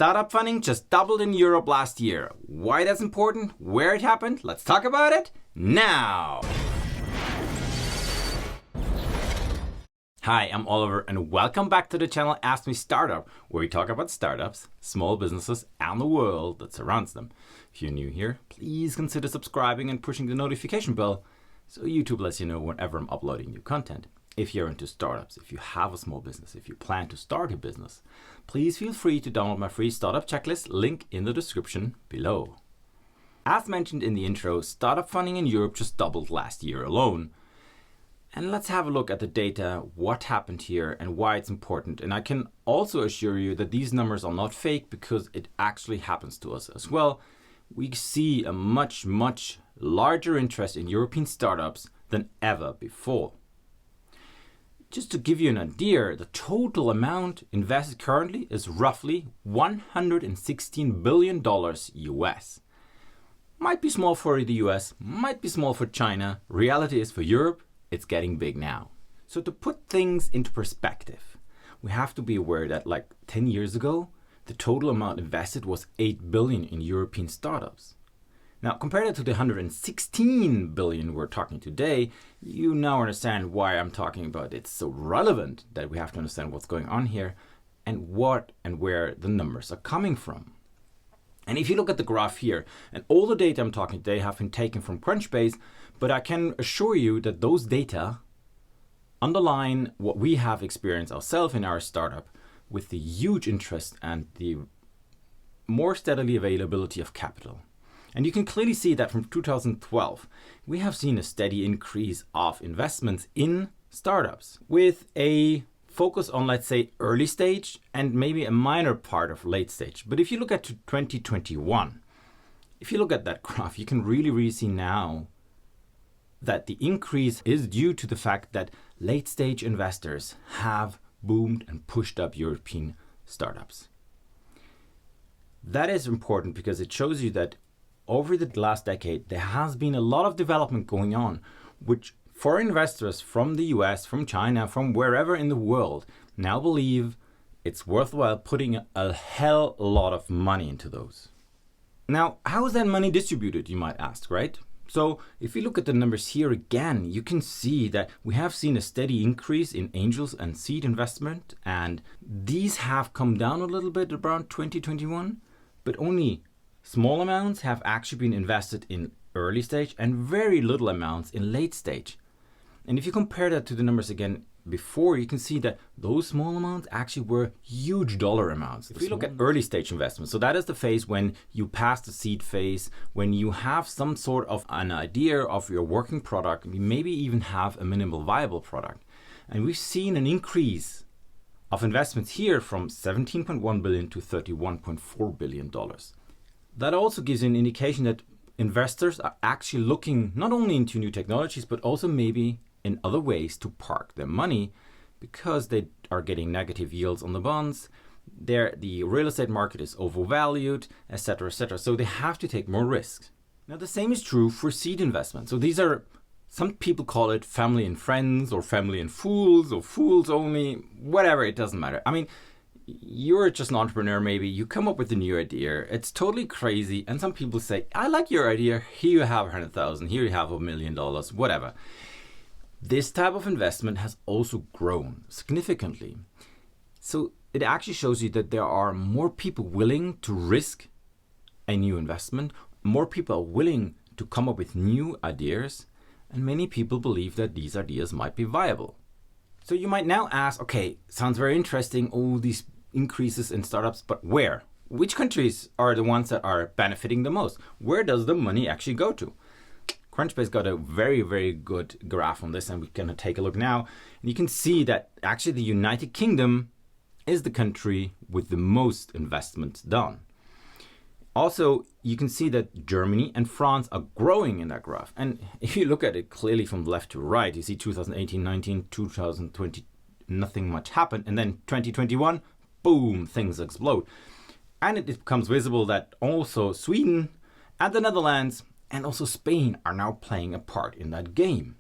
Startup funding just doubled in Europe last year. Why that's important? Where it happened? Let's talk about it now. Hi, I'm Oliver and welcome back to the channel AskMeStartup, where we talk about startups, small businesses, and the world that surrounds them. If you're new here, please consider subscribing and pushing the notification bell so YouTube lets you know whenever I'm uploading new content. If you're into startups, if you have a small business, if you plan to start a business, please feel free to download my free startup checklist, link in the description below. As mentioned in the intro, startup funding in Europe just doubled last year alone. And let's have a look at the data, what happened here and why it's important. And I can also assure you that these numbers are not fake because it actually happens to us as well. We see a much larger interest in European startups than ever before. Just to give you an idea, the total amount invested currently is roughly $116 billion US. Might be small for the US, might be small for China. Reality is for Europe, it's getting big now. So to put things into perspective, we have to be aware that like 10 years ago, the total amount invested was 8 billion in European startups. Now, compared it to the 116 billion we're talking today, you now understand why I'm talking about it's so relevant that we have to understand what's going on here and what and where the numbers are coming from. And if you look at the graph here, and all the data I'm talking today have been taken from Crunchbase, but I can assure you that those data underline what we have experienced ourselves in our startup with the huge interest and the more steadily availability of capital. And you can clearly see that from 2012, we have seen a steady increase of investments in startups with a focus on, let's say, early stage and maybe a minor part of late stage. But if you look at 2021, if you look at that graph, you can really see now that the increase is due to the fact that late stage investors have boomed and pushed up European startups. That is important because it shows you that over the last decade, there has been a lot of development going on, which foreign investors from the US, from China, from wherever in the world now believe it's worthwhile putting a hell lot of money into those. Now, how is that money distributed, you might ask, right? So if you look at the numbers here again, you can see that we have seen a steady increase in angels and seed investment, and these have come down a little bit around 2021, but only small amounts have actually been invested in early stage and very little amounts in late stage. And if you compare that to the numbers again before, you can see that those small amounts actually were huge dollar amounts. If we look at early stage investments, so that is the phase when you pass the seed phase, when you have some sort of an idea of your working product, maybe even have a minimal viable product. And we've seen an increase of investments here from 17.1 billion to $31.4 billion. That also gives you an indication that investors are actually looking not only into new technologies, but also maybe in other ways to park their money because they are getting negative yields on the bonds. The real estate market is overvalued, etc., etc. So they have to take more risks. Now, the same is true for seed investment. So these are, some people call it family and friends or family and fools or fools only, whatever, it doesn't matter. I mean, you're just an entrepreneur, maybe you come up with a new idea, it's totally crazy, and some people say, I like your idea, here you have 100,000, here you have $1 million, whatever. This type of investment has also grown significantly. So it actually shows you that there are more people willing to risk a new investment, more people are willing to come up with new ideas, and many people believe that these ideas might be viable. So you might now ask, okay, sounds very interesting, all these increases in startups, but where? Which countries are the ones that are benefiting the most? Where does the money actually go to? Crunchbase got a very good graph on this, and we're going to take a look now. And you can see that actually the United Kingdom is the country with the most investments done. Also, you can see that Germany and France are growing in that graph. And if you look at it clearly from left to right, you see 2018, 19, 2020, nothing much happened. And then 2021, boom, things explode. And it becomes visible that also Sweden and the Netherlands and also Spain are now playing a part in that game.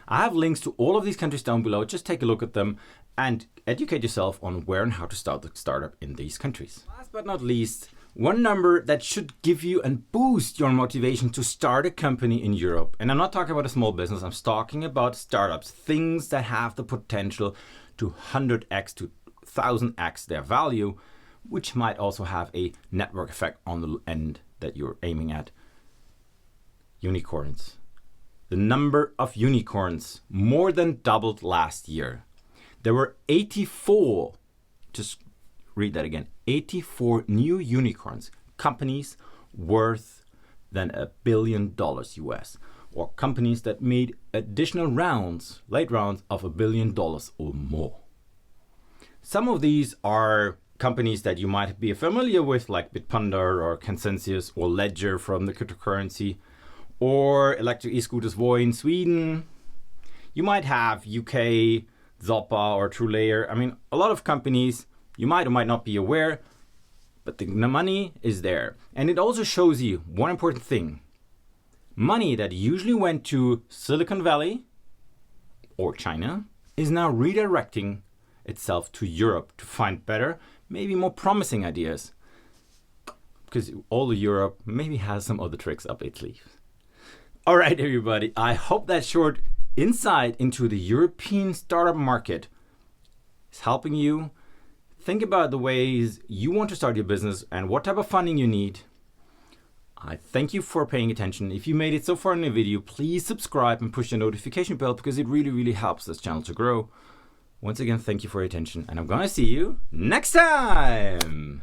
I have links to all of these countries down below. Just take a look at them. and educate yourself on where and how to start the startup in these countries. Last but not least, one number that should give you and boost your motivation to start a company in Europe. And I'm not talking about a small business, I'm talking about startups, things that have the potential to 100x to 1000x their value, which might also have a network effect on the end that you're aiming at. Unicorns. The number of unicorns more than doubled last year. There were 84, just read that again, 84 new unicorns, companies worth than $1 billion US, or companies that made additional rounds, late rounds of $1 billion or more. Some of these are companies that you might be familiar with, like Bitpanda or Consensus or Ledger from the cryptocurrency, or electric e-scooters Voi in Sweden. You might have UK, Zoppa or TrueLayer. I mean, a lot of companies you might or might not be aware, but the money is there. And it also shows you one important thing. Money that usually went to Silicon Valley or China is now redirecting itself to Europe to find better, maybe more promising ideas. Because all of Europe maybe has some other tricks up its sleeve. All right, everybody, I hope that short insight into the European startup market is helping you think about the ways you want to start your business and what type of funding you need. I thank you for paying attention. If you made it so far in the video, please subscribe and push the notification bell because it really, really helps this channel to grow. Once again, thank you for your attention, and I'm gonna see you next time.